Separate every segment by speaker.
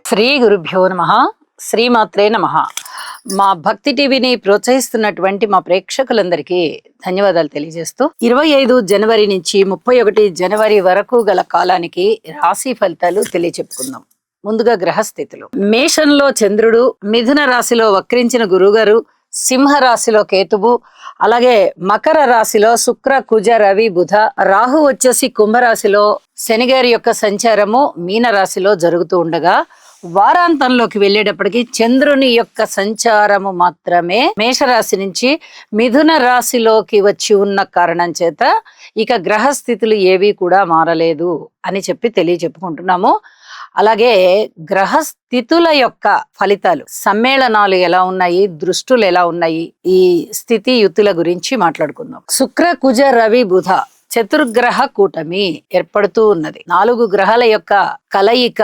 Speaker 1: శ్రీ గురుభ్యో నమః. శ్రీమాత్రే నమః. మా భక్తి టీవీని ప్రోత్సహిస్తున్నటువంటి మా ప్రేక్షకులందరికీ ధన్యవాదాలు తెలియజేస్తూ 25 జనవరి నుంచి 31 జనవరి వరకు గల కాలానికి రాశి ఫలితాలు తెలియచెప్పుకుందాం. ముందుగా గ్రహస్థితులు. మేషంలో చంద్రుడు, మిథున రాశిలో వక్రించిన గురుగారు, సింహ రాశిలో కేతువు, అలాగే మకర రాశిలో శుక్ర, కుజ, రవి, బుధ, రాహు వచ్చేసి కుంభరాశిలో శనిగారి యొక్క సంచారము మీన రాశిలో జరుగుతూ ఉండగా, వారాంతంలోకి వెళ్ళేటప్పటికి చంద్రుని యొక్క సంచారము మాత్రమే మేషరాశి నుంచి మిథున రాశిలోకి వచ్చి ఉన్న కారణం చేత ఇక గ్రహస్థితులు ఏవి కూడా మారలేదు అని చెప్పి తెలియచెప్పుకుంటున్నాము. అలాగే గ్రహస్థితుల యొక్క ఫలితాలు, సమ్మేళనాలు ఎలా ఉన్నాయి, దృష్టులు ఎలా ఉన్నాయి, ఈ స్థితి యుతుల గురించి మాట్లాడుకుందాం. శుక్ర, కుజ, రవి, బుధ చతుర్గ్రహ కూటమి ఏర్పడుతూ ఉన్నది. 4 గ్రహాల యొక్క కలయిక,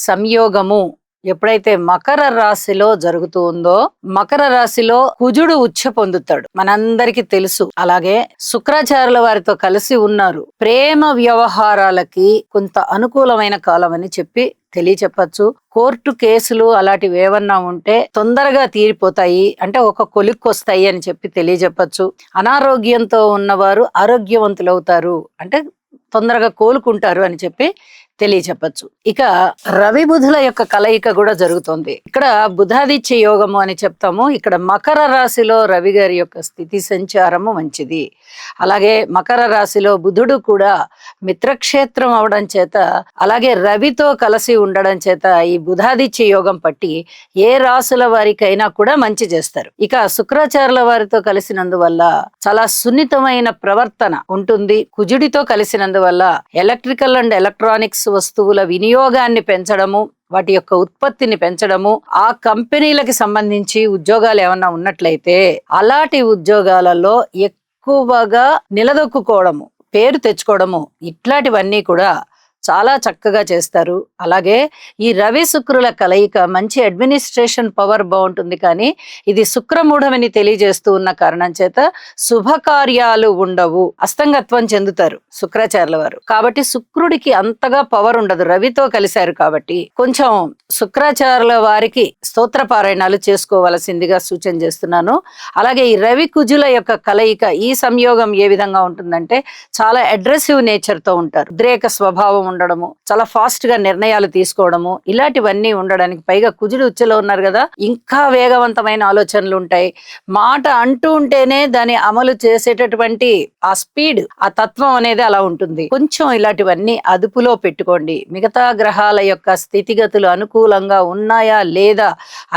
Speaker 1: సంయోగము ఎప్పుడైతే మకర రాశిలో జరుగుతూ ఉందో, మకర రాశిలో కుజుడు ఉచ్చ పొందుతాడు, మనందరికీ తెలుసు. అలాగే శుక్రాచార్యుల వారితో కలిసి ఉన్నారు. ప్రేమ వ్యవహారాలకి కొంత అనుకూలమైన కాలం అని చెప్పి తెలియచెప్పచ్చు. కోర్టు కేసులు అలాంటివి ఏమన్నా ఉంటే తొందరగా తీరిపోతాయి, అంటే ఒక కొలిక్కి వస్తాయి అని చెప్పి తెలియచెప్పచ్చు. అనారోగ్యంతో ఉన్నవారు ఆరోగ్యవంతులవుతారు, అంటే తొందరగా కోలుకుంటారు అని చెప్పి తెలియచెప్పచ్చు. ఇక రవి బుధుల యొక్క కలయిక కూడా జరుగుతుంది. ఇక్కడ బుధాదిత్య యోగము అని చెప్తాము. ఇక్కడ మకర రాశిలో రవి గారి యొక్క స్థితి సంచారము మంచిది. అలాగే మకర రాశిలో బుధుడు కూడా మిత్రక్షేత్రం అవడం చేత, అలాగే రవితో కలిసి ఉండడం చేత ఈ బుధాదిత్య యోగం పట్టి ఏ రాశుల వారికైనా కూడా మంచి చేస్తారు. ఇక శుక్రాచార్యుల వారితో కలిసినందువల్ల చాలా సున్నితమైన ప్రవర్తన ఉంటుంది. కుజుడితో కలిసినందువల్ల ఎలక్ట్రికల్ అండ్ ఎలక్ట్రానిక్స్ వస్తువుల వినియోగాన్ని పెంచడము, వాటి యొక్క ఉత్పత్తిని పెంచడము, ఆ కంపెనీలకి సంబంధించి ఉద్యోగాలు ఏమన్నా ఉన్నట్లయితే అలాంటి ఉద్యోగాలలో ఎక్కువగా నిలదొక్కుకోవడము, పేరు తెచ్చుకోవడము, ఇట్లాంటివన్నీ కూడా చాలా చక్కగా చేస్తారు. అలాగే ఈ రవి శుక్రుల కలయిక మంచి అడ్మినిస్ట్రేషన్ పవర్ బాగుంటుంది. కానీ ఇది శుక్రమూఢమని తెలియజేస్తూ ఉన్న కారణం చేత శుభకార్యాలు ఉండవు, అస్తంగత్వం చెందుతారు శుక్రాచార్యుల వారు. కాబట్టి శుక్రుడికి అంతగా పవర్ ఉండదు. రవితో కలిశారు కాబట్టి కొంచెం శుక్రాచార్యుల వారికి స్తోత్ర పారాయణాలు చేసుకోవలసిందిగా సూచన చేస్తున్నాను. అలాగే ఈ రవి కుజుల యొక్క కలయిక, ఈ సంయోగం ఏ విధంగా ఉంటుందంటే చాలా అగ్రెసివ్ నేచర్ తో ఉంటారు. ఉద్రేక స్వభావం ఉండడము, చాలా ఫాస్ట్ గా నిర్ణయాలు తీసుకోవడము, ఇలాంటివన్నీ ఉండడానికి, పైగా కుజుడు ఉచ్చలో ఉన్నారు కదా, ఇంకా వేగవంతమైన ఆలోచనలు ఉంటాయి. మాట అంటూ ఉంటేనే దాన్ని అమలు చేసేటటువంటి ఆ స్పీడ్, ఆ తత్వం అనేది అలా ఉంటుంది. కొంచెం ఇలాంటివన్నీ అదుపులో పెట్టుకోండి. మిగతా గ్రహాల యొక్క స్థితిగతులు అనుకూలంగా ఉన్నాయా లేదా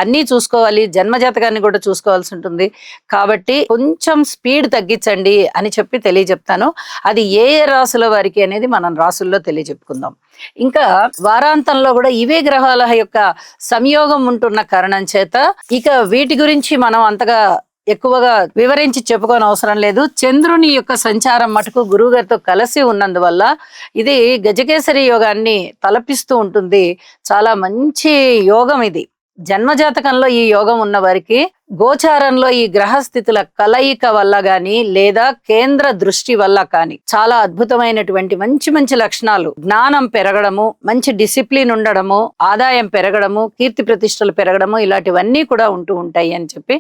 Speaker 1: అన్నీ చూసుకోవాలి. జన్మజాతకాన్ని కూడా చూసుకోవాల్సి ఉంటుంది. కాబట్టి కొంచెం స్పీడ్ తగ్గించండి అని చెప్పి తెలియజెప్తాను. అది ఏ రాశుల వారికి అనేది మనం రాసుల్లో తెలియజెప్పుకుందాం. ఇంకా వారాంతంలో కూడా ఇవే గ్రహాల యొక్క సంయోగం ఉంటున్న కారణం చేత ఇక వీటి గురించి మనం అంతగా ఎక్కువగా వివరించి చెప్పుకోని అవసరం లేదు. చంద్రుని యొక్క సంచారం మటుకు గురువు గారితో కలిసి ఉన్నందువల్ల ఇది గజకేసరి యోగాన్ని తలపిస్తూ ఉంటుంది. చాలా మంచి యోగం ఇది. జన్మజాతకంలో ఈ యోగం ఉన్న వారికి గోచారంలో ఈ గ్రహస్థితుల కలయిక వల్ల గాని లేదా కేంద్ర దృష్టి వల్ల కానీ చాలా అద్భుతమైనటువంటి మంచి మంచి లక్షణాలు, జ్ఞానం పెరగడము, మంచి డిసిప్లిన్ ఉండడము, ఆదాయం పెరగడము, కీర్తి ప్రతిష్టలు పెరగడము, ఇలాంటివన్నీ కూడా ఉంటూ ఉంటాయి అని చెప్పి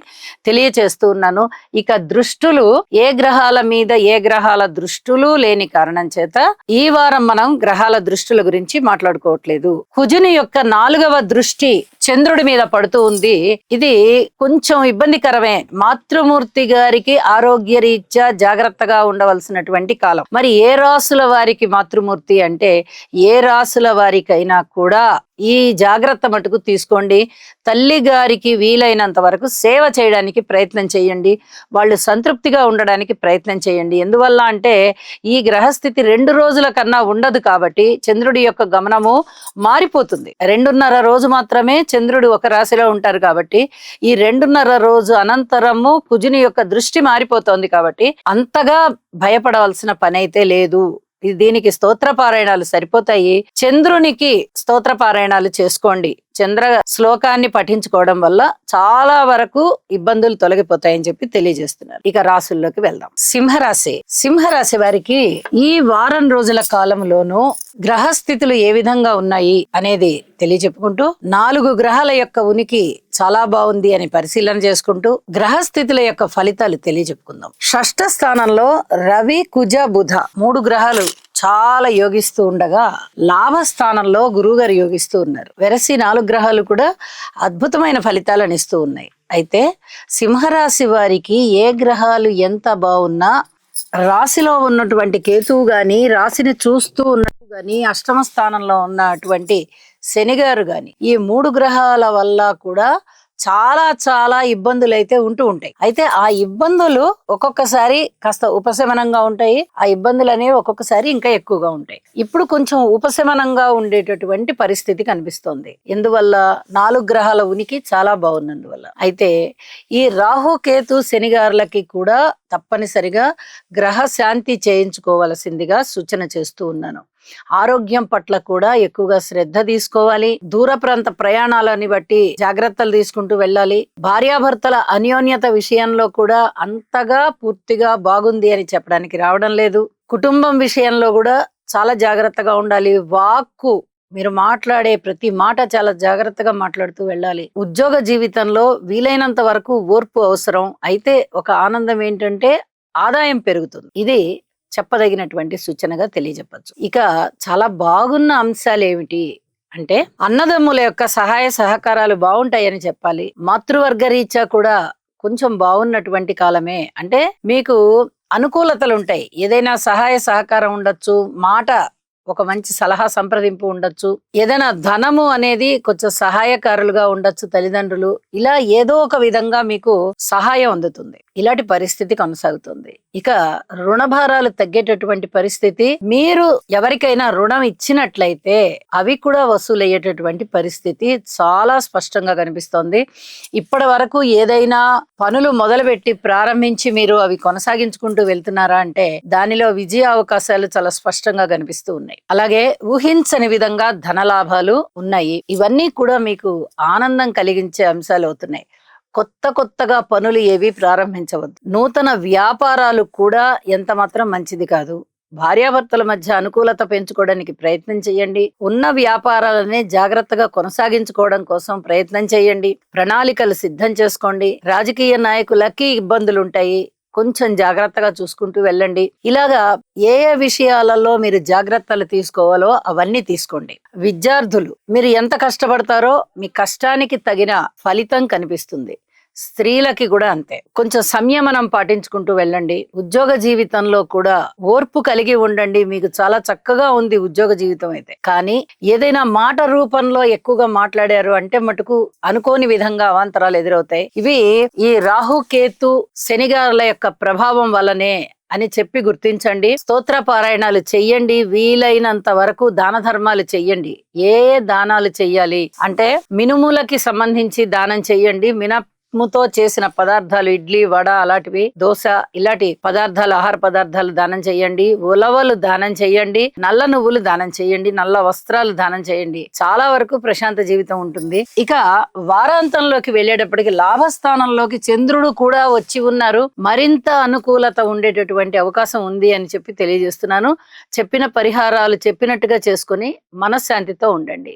Speaker 1: తెలియచేస్తూ ఉన్నాను. ఇక దృష్టులు, ఏ గ్రహాల మీద ఏ గ్రహాల దృష్టులు లేని కారణం చేత ఈ వారం మనం గ్రహాల దృష్టుల గురించి మాట్లాడుకోవట్లేదు. కుజుని యొక్క 4వ దృష్టి చంద్రుడి మీద పడుతూ ఉంది. ఇది కొంచెం ఇబ్బందికరమే. మాతృమూర్తి గారికి ఆరోగ్య రీత్యా జాగ్రత్తగా ఉండవలసినటువంటి కాలం. మరి ఏ రాశుల వారికి మాతృమూర్తి అంటే, ఏ రాశుల వారికైనా కూడా ఈ జాగ్రత్త మటుకు తీసుకోండి. తల్లి గారికి వీలైనంత వరకు సేవ చేయడానికి ప్రయత్నం చేయండి. వాళ్ళు సంతృప్తిగా ఉండడానికి ప్రయత్నం చేయండి. ఎందువల్ల అంటే ఈ గ్రహస్థితి 2 రోజుల కన్నా ఉండదు కాబట్టి చంద్రుడి యొక్క గమనము మారిపోతుంది. 2.5 రోజు మాత్రమే చంద్రుడు ఒక రాశిలో ఉంటారు కాబట్టి ఈ 2.5 రోజు అనంతరము కుజుని యొక్క దృష్టి మారిపోతోంది కాబట్టి అంతగా భయపడవలసిన పని అయితే లేదు దీనికి స్తోత్ర పారాయణాలు సరిపోతాయి. చంద్రునికి స్తోత్ర పారాయణాలు చేసుకోండి. చంద్ర శ్లోకాన్ని పఠించుకోవడం వల్ల చాలా వరకు ఇబ్బందులు తొలగిపోతాయని చెప్పి తెలియజేస్తున్నారు. ఇక రాసుల్లోకి వెళ్దాం. సింహరాశి వారికి ఈ వారం రోజుల కాలంలోనూ గ్రహస్థితులు ఏ విధంగా ఉన్నాయి అనేది తెలియచెప్పుకుంటూ 4 గ్రహాల యొక్క ఉనికి చాలా బాగుంది అని పరిశీలన చేసుకుంటూ గ్రహస్థితుల యొక్క ఫలితాలు తెలియచెప్పుకుందాం. షష్ఠ స్థానంలో రవి, కుజ, బుధ 3 గ్రహాలు చాలా యోగిస్తూ ఉండగా లాభస్థానంలో గురువుగారు యోగిస్తూ ఉన్నారు. వెరసి 4 గ్రహాలు కూడా అద్భుతమైన ఫలితాలను ఇస్తూ ఉన్నాయి. అయితే సింహరాశి వారికి ఏ గ్రహాలు ఎంత బాగున్నా రాశిలో ఉన్నటువంటి కేతువు గాని, రాశిని చూస్తూ ఉన్నట్టు గాని, అష్టమ స్థానంలో ఉన్నటువంటి శనిగారు గాని, ఈ 3 గ్రహాల వల్ల కూడా చాలా చాలా ఇబ్బందులు అయితే ఉంటూ ఉంటాయి. అయితే ఆ ఇబ్బందులు ఒక్కొక్కసారి కాస్త ఉపశమనంగా ఉంటాయి. ఆ ఇబ్బందులు అనేవి ఒక్కొక్కసారి ఇంకా ఎక్కువగా ఉంటాయి. ఇప్పుడు కొంచెం ఉపశమనంగా ఉండేటటువంటి పరిస్థితి కనిపిస్తోంది. ఎందువల్ల 4 గ్రహాల ఉనికి చాలా బాగున్నందువల్ల. అయితే ఈ రాహు, కేతు, శనిగారులకి కూడా తప్పనిసరిగా గ్రహ శాంతి చేయించుకోవాల్సిందిగా సూచన చేస్తూ ఉన్నాను. ఆరోగ్యం పట్ల కూడా ఎక్కువగా శ్రద్ధ తీసుకోవాలి. దూర ప్రాంత ప్రయాణాలని బట్టి జాగ్రత్తలు తీసుకుంటూ వెళ్ళాలి. భార్యాభర్తల అన్యోన్యత విషయంలో కూడా అంతగా పూర్తిగా బాగుంది అని చెప్పడానికి రావడం లేదు. కుటుంబం విషయంలో కూడా చాలా జాగ్రత్తగా ఉండాలి. వాక్కు, మీరు మాట్లాడే ప్రతి మాట చాలా జాగ్రత్తగా మాట్లాడుతూ వెళ్ళాలి. ఉద్యోగ జీవితంలో వీలైనంత వరకు ఓర్పు అవసరం. అయితే ఒక ఆనందం ఏంటంటే ఆదాయం పెరుగుతుంది. ఇది చెప్పదగినటువంటి సూచనగా తెలియజెప్పచ్చు. ఇక చాలా బాగున్న అంశాలు ఏమిటి అంటే అన్నదమ్ముల యొక్క సహాయ సహకారాలు బాగుంటాయని చెప్పాలి. మాతృవర్గ రీత్యా కూడా కొంచెం బాగున్నటువంటి కాలమే. అంటే మీకు అనుకూలతలు ఉంటాయి. ఏదైనా సహాయ సహకారం ఉండొచ్చు, మాట ఒక మంచి సలహా సంప్రదింపు ఉండొచ్చు, ఏదైనా ధనము అనేది కొంచెం సహాయకారులుగా ఉండొచ్చు తల్లిదండ్రులు. ఇలా ఏదో ఒక విధంగా మీకు సహాయం అందుతుంది. ఇలాంటి పరిస్థితి కొనసాగుతుంది. ఇక రుణభారాలు తగ్గేటటువంటి పరిస్థితి. మీరు ఎవరికైనా రుణం ఇచ్చినట్లయితే అవి కూడా వసూలయ్యేటటువంటి పరిస్థితి చాలా స్పష్టంగా కనిపిస్తోంది. ఇప్పటి వరకు ఏదైనా పనులు మొదలుపెట్టి ప్రారంభించి మీరు అవి కొనసాగించుకుంటూ వెళ్తున్నారా అంటే దానిలో విజయ అవకాశాలు చాలా స్పష్టంగా కనిపిస్తూ ఉన్నాయి. అలాగే ఊహించని విధంగా ధనలాభాలు ఉన్నాయి. ఇవన్నీ కూడా మీకు ఆనందం కలిగించే అంశాలు అవుతున్నాయి. కొత్తగా పనులు ఏవి ప్రారంభించవద్దు. నూతన వ్యాపారాలు కూడా ఎంత మాత్రం మంచిది కాదు. భార్యాభర్తల మధ్య అనుకూలత పెంచుకోవడానికి ప్రయత్నం చేయండి. ఉన్న వ్యాపారాలనే జాగ్రత్తగా కొనసాగించుకోవడం కోసం ప్రయత్నం చేయండి. ప్రణాళికలు సిద్ధం చేసుకోండి. రాజకీయ నాయకులకి ఇబ్బందులు ఉంటాయి. కొంచెం జాగ్రత్తగా చూసుకుంటూ వెళ్ళండి. ఇలాగా ఏ విషయాలలో మీరు జాగ్రత్తలు తీసుకోవాలో అవన్నీ తీసుకోండి. విద్యార్థులు, మీరు ఎంత కష్టపడతారో మీ కష్టానికి తగిన ఫలితం కనిపిస్తుంది. స్త్రీలకి కూడా అంతే. కొంచెం సంయమనం పాటించుకుంటూ వెళ్ళండి. ఉద్యోగ జీవితంలో కూడా ఓర్పు కలిగి ఉండండి. మీకు చాలా చక్కగా ఉంది ఉద్యోగ జీవితం అయితే. కానీ ఏదైనా మాట రూపంలో ఎక్కువగా మాట్లాడారు అంటే మటుకు అనుకోని విధంగా అవాంతరాలు ఎదురవుతాయి. ఇవి ఈ రాహు, కేతు, శనిగారుల యొక్క ప్రభావం వల్లనే అని చెప్పి గుర్తించండి. స్తోత్ర పారాయణాలు చెయ్యండి. వీలైనంత వరకు దాన ధర్మాలు చెయ్యండి. ఏ దానాలు చెయ్యాలి అంటే మినుములకి సంబంధించి దానం చెయ్యండి. మినముతో చేసిన పదార్థాలు, ఇడ్లీ, వడ, అలాంటివి, దోశ, ఇలాంటి పదార్థాలు, ఆహార పదార్థాలు దానం చేయండి. ఉలవలు దానం చేయండి. నల్ల నువ్వులు దానం చేయండి. నల్ల వస్త్రాలు దానం చేయండి. చాలా వరకు ప్రశాంత జీవితం ఉంటుంది. ఇక వారాంతంలోకి వెళ్ళేటప్పటికి లాభస్థానంలోకి చంద్రుడు కూడా వచ్చి ఉన్నారు. మరింత అనుకూలత ఉండేటటువంటి అవకాశం ఉంది అని చెప్పి తెలియజేస్తున్నాను. చెప్పిన పరిహారాలు చెప్పినట్టుగా చేసుకుని మనశ్శాంతితో ఉండండి.